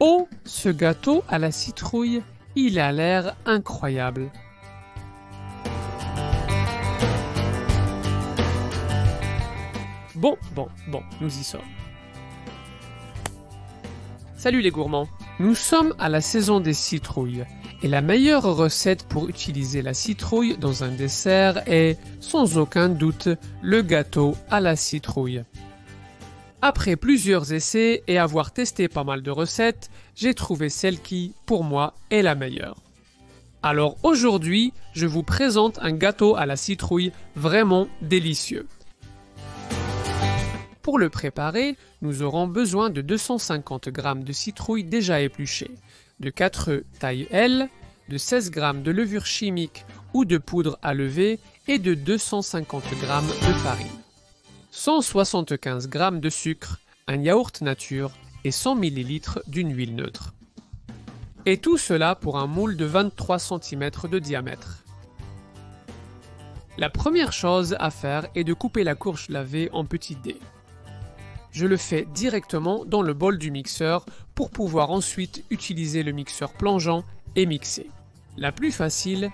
Oh, ce gâteau à la citrouille, il a l'air incroyable. Bon, nous y sommes. Salut les gourmands, nous sommes à la saison des citrouilles et la meilleure recette pour utiliser la citrouille dans un dessert est, sans aucun doute, le gâteau à la citrouille. Après plusieurs essais et avoir testé pas mal de recettes, j'ai trouvé celle qui, pour moi, est la meilleure. Alors aujourd'hui, je vous présente un gâteau à la citrouille vraiment délicieux. Pour le préparer, nous aurons besoin de 250 g de citrouille déjà épluchée, de 4 œufs taille L, de 16 g de levure chimique ou de poudre à lever et de 250 g de farine. 175 g de sucre, un yaourt nature et 100 ml d'une huile neutre. Et tout cela pour un moule de 23 cm de diamètre. La première chose à faire est de couper la courge lavée en petits dés. Je le fais directement dans le bol du mixeur pour pouvoir ensuite utiliser le mixeur plongeant et mixer. La plus facile,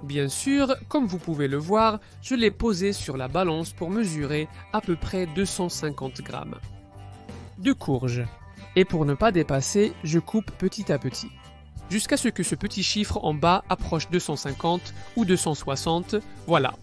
bien sûr, comme vous pouvez le voir, je l'ai posé sur la balance pour mesurer à peu près 250 g de courge. Et pour ne pas dépasser, je coupe petit à petit, jusqu'à ce que ce petit chiffre en bas approche 250 ou 260, voilà.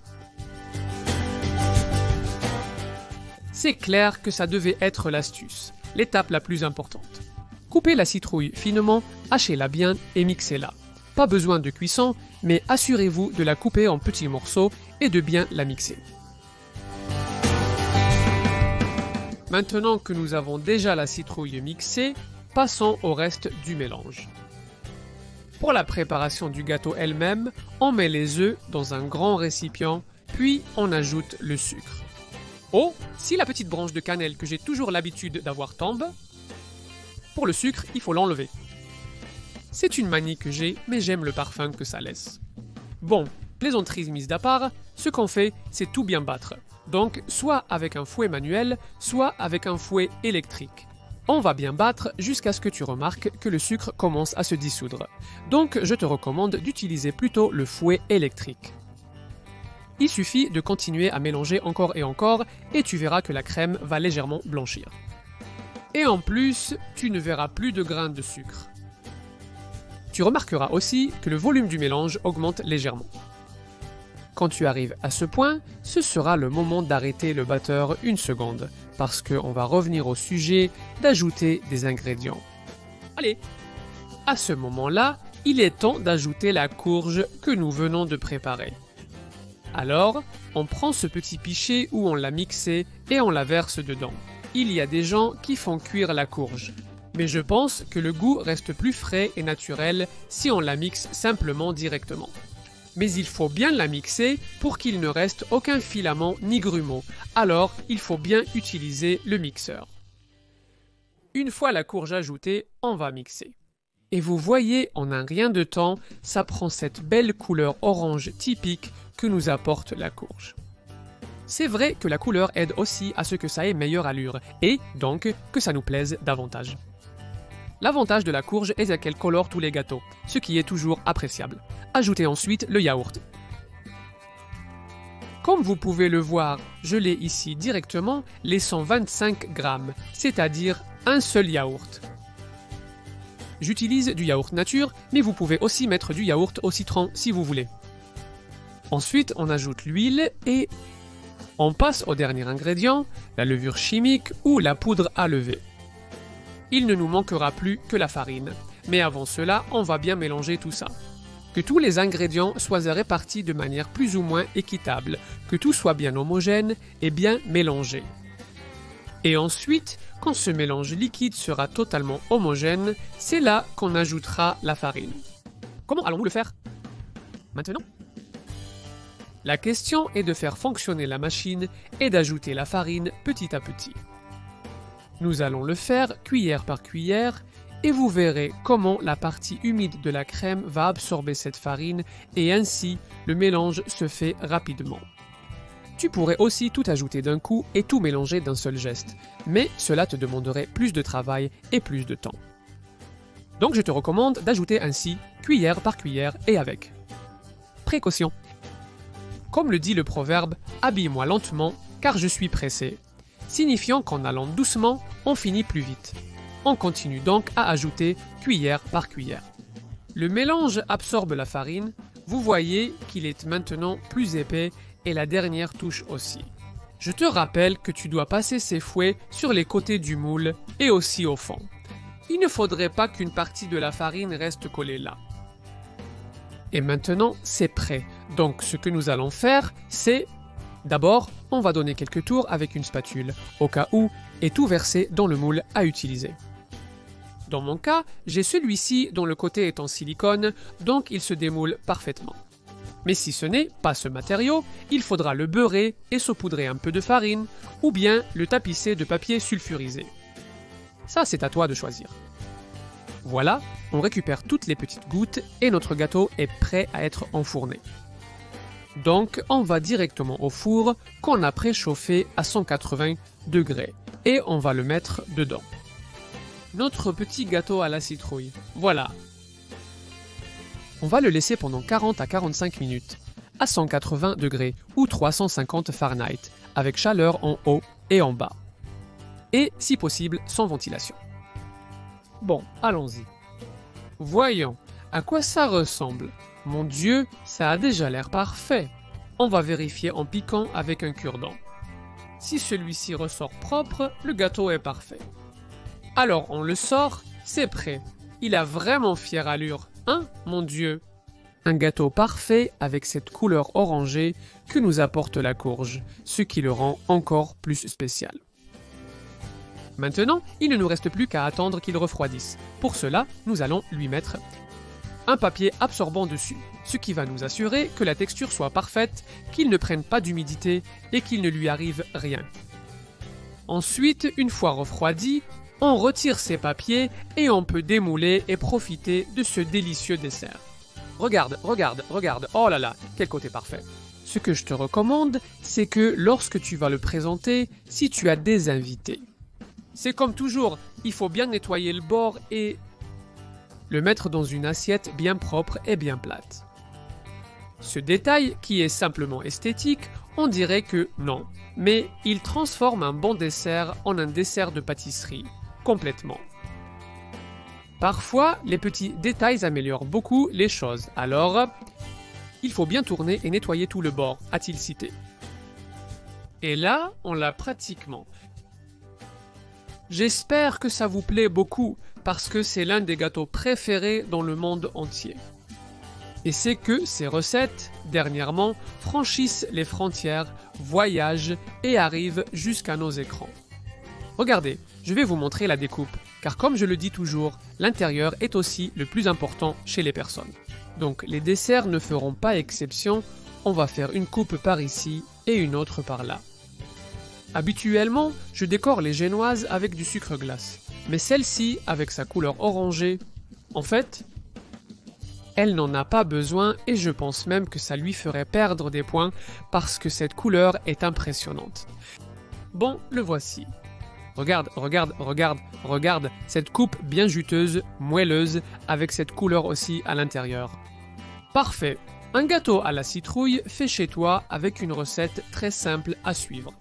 C'est clair que ça devait être l'astuce, l'étape la plus importante. Coupez la citrouille finement, hachez-la bien et mixez-la. Pas besoin de cuisson, mais assurez-vous de la couper en petits morceaux et de bien la mixer. Maintenant que nous avons déjà la citrouille mixée, passons au reste du mélange. Pour la préparation du gâteau elle-même, on met les œufs dans un grand récipient, puis on ajoute le sucre. Oh, si la petite branche de cannelle que j'ai toujours l'habitude d'avoir tombe, pour le sucre, il faut l'enlever. C'est une manie que j'ai, mais j'aime le parfum que ça laisse. Bon, plaisanteries mises d'à part, ce qu'on fait, c'est tout bien battre. Donc, soit avec un fouet manuel, soit avec un fouet électrique. On va bien battre jusqu'à ce que tu remarques que le sucre commence à se dissoudre. Donc, je te recommande d'utiliser plutôt le fouet électrique. Il suffit de continuer à mélanger encore et tu verras que la crème va légèrement blanchir. Et en plus, tu ne verras plus de grains de sucre. Tu remarqueras aussi que le volume du mélange augmente légèrement. Quand tu arrives à ce point, ce sera le moment d'arrêter le batteur une seconde, parce qu'on va revenir au sujet d'ajouter des ingrédients. Allez! À ce moment-là, il est temps d'ajouter la courge que nous venons de préparer. Alors, on prend ce petit pichet où on l'a mixé et on la verse dedans. Il y a des gens qui font cuire la courge, mais je pense que le goût reste plus frais et naturel si on la mixe simplement directement. Mais il faut bien la mixer pour qu'il ne reste aucun filament ni grumeaux, alors il faut bien utiliser le mixeur. Une fois la courge ajoutée, on va mixer. Et vous voyez, en un rien de temps, ça prend cette belle couleur orange typique que nous apporte la courge. C'est vrai que la couleur aide aussi à ce que ça ait meilleure allure, et donc que ça nous plaise davantage. L'avantage de la courge est qu'elle colore tous les gâteaux, ce qui est toujours appréciable. Ajoutez ensuite le yaourt. Comme vous pouvez le voir, je l'ai ici directement, les 125 g, c'est-à-dire un seul yaourt. J'utilise du yaourt nature, mais vous pouvez aussi mettre du yaourt au citron si vous voulez. Ensuite, on ajoute l'huile et on passe au dernier ingrédient, la levure chimique ou la poudre à lever. Il ne nous manquera plus que la farine, mais avant cela, on va bien mélanger tout ça. Que tous les ingrédients soient répartis de manière plus ou moins équitable, que tout soit bien homogène et bien mélangé. Et ensuite, quand ce mélange liquide sera totalement homogène, c'est là qu'on ajoutera la farine. Comment allons-nous le faire? Maintenant? La question est de faire fonctionner la machine et d'ajouter la farine petit à petit. Nous allons le faire cuillère par cuillère et vous verrez comment la partie humide de la crème va absorber cette farine et ainsi le mélange se fait rapidement. Tu pourrais aussi tout ajouter d'un coup et tout mélanger d'un seul geste, mais cela te demanderait plus de travail et plus de temps. Donc je te recommande d'ajouter ainsi cuillère par cuillère et avec précaution. Comme le dit le proverbe, habille-moi lentement car je suis pressé, signifiant qu'en allant doucement, on finit plus vite. On continue donc à ajouter cuillère par cuillère. Le mélange absorbe la farine, vous voyez qu'il est maintenant plus épais et la dernière touche aussi. Je te rappelle que tu dois passer ces fouets sur les côtés du moule et aussi au fond. Il ne faudrait pas qu'une partie de la farine reste collée là. Et maintenant, c'est prêt. Donc ce que nous allons faire, c'est... D'abord, on va donner quelques tours avec une spatule, au cas où, et tout verser dans le moule à utiliser. Dans mon cas, j'ai celui-ci dont le côté est en silicone, donc il se démoule parfaitement. Mais si ce n'est pas ce matériau, il faudra le beurrer et saupoudrer un peu de farine, ou bien le tapisser de papier sulfurisé. Ça, c'est à toi de choisir. Voilà, on récupère toutes les petites gouttes et notre gâteau est prêt à être enfourné. Donc, on va directement au four qu'on a préchauffé à 180 degrés et on va le mettre dedans. Notre petit gâteau à la citrouille, voilà. On va le laisser pendant 40 à 45 minutes à 180 degrés ou 350 Fahrenheit avec chaleur en haut et en bas. Et si possible sans ventilation. Bon, allons-y. Voyons, à quoi ça ressemble? Mon Dieu, ça a déjà l'air parfait. On va vérifier en piquant avec un cure-dent. Si celui-ci ressort propre, le gâteau est parfait. Alors on le sort, c'est prêt. Il a vraiment fière allure, hein, mon Dieu? Un gâteau parfait avec cette couleur orangée que nous apporte la courge, ce qui le rend encore plus spécial. Maintenant, il ne nous reste plus qu'à attendre qu'il refroidisse. Pour cela, nous allons lui mettre un papier absorbant dessus, ce qui va nous assurer que la texture soit parfaite, qu'il ne prenne pas d'humidité et qu'il ne lui arrive rien. Ensuite, une fois refroidi, on retire ces papiers et on peut démouler et profiter de ce délicieux dessert. Regarde, regarde, regarde, oh là là, quel côté parfait! Ce que je te recommande, c'est que lorsque tu vas le présenter, si tu as des invités, c'est comme toujours, il faut bien nettoyer le bord et le mettre dans une assiette bien propre et bien plate. Ce détail, qui est simplement esthétique, on dirait que non, mais il transforme un bon dessert en un dessert de pâtisserie, complètement. Parfois, les petits détails améliorent beaucoup les choses, alors il faut bien tourner et nettoyer tout le bord, a-t-il cité. Et là, on l'a pratiquement. J'espère que ça vous plaît beaucoup, parce que c'est l'un des gâteaux préférés dans le monde entier. Et c'est que ces recettes, dernièrement, franchissent les frontières, voyagent et arrivent jusqu'à nos écrans. Regardez, je vais vous montrer la découpe, car comme je le dis toujours, l'intérieur est aussi le plus important chez les personnes. Donc les desserts ne feront pas exception, on va faire une coupe par ici et une autre par là. Habituellement, je décore les génoises avec du sucre glace, mais celle-ci, avec sa couleur orangée, en fait, elle n'en a pas besoin et je pense même que ça lui ferait perdre des points parce que cette couleur est impressionnante. Bon, le voici. Regarde, regarde, regarde, regarde cette coupe bien juteuse, moelleuse, avec cette couleur aussi à l'intérieur. Parfait. Un gâteau à la citrouille fait chez toi avec une recette très simple à suivre.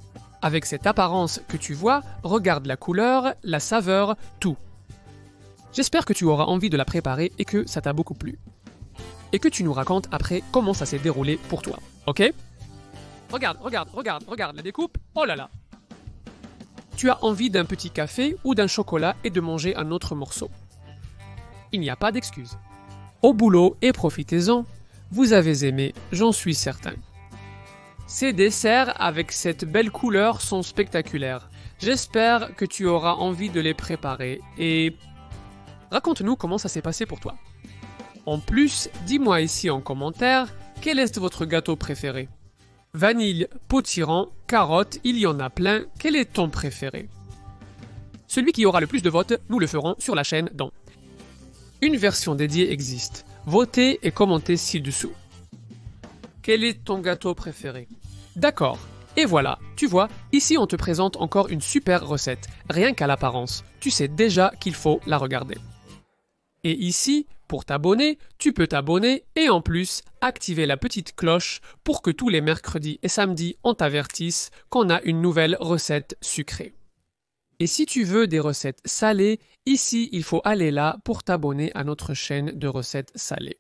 Avec cette apparence que tu vois, regarde la couleur, la saveur, tout. J'espère que tu auras envie de la préparer et que ça t'a beaucoup plu. Et que tu nous racontes après comment ça s'est déroulé pour toi, ok? Regarde, regarde, regarde, regarde la découpe, oh là là! Tu as envie d'un petit café ou d'un chocolat et de manger un autre morceau. Il n'y a pas d'excuse. Au boulot et profitez-en, vous avez aimé, j'en suis certain. Ces desserts avec cette belle couleur sont spectaculaires. J'espère que tu auras envie de les préparer et raconte-nous comment ça s'est passé pour toi. En plus, dis-moi ici en commentaire, quel est votre gâteau préféré? Vanille, potiron, carotte, il y en a plein, quel est ton préféré? Celui qui aura le plus de votes, nous le ferons sur la chaîne dans. Une version dédiée existe. Votez et commentez ci-dessous. Quel est ton gâteau préféré? D'accord. Et voilà, tu vois, ici on te présente encore une super recette, rien qu'à l'apparence. Tu sais déjà qu'il faut la regarder. Et ici, pour t'abonner, tu peux t'abonner et en plus activer la petite cloche pour que tous les mercredis et samedis on t'avertisse qu'on a une nouvelle recette sucrée. Et si tu veux des recettes salées, ici il faut aller là pour t'abonner à notre chaîne de recettes salées.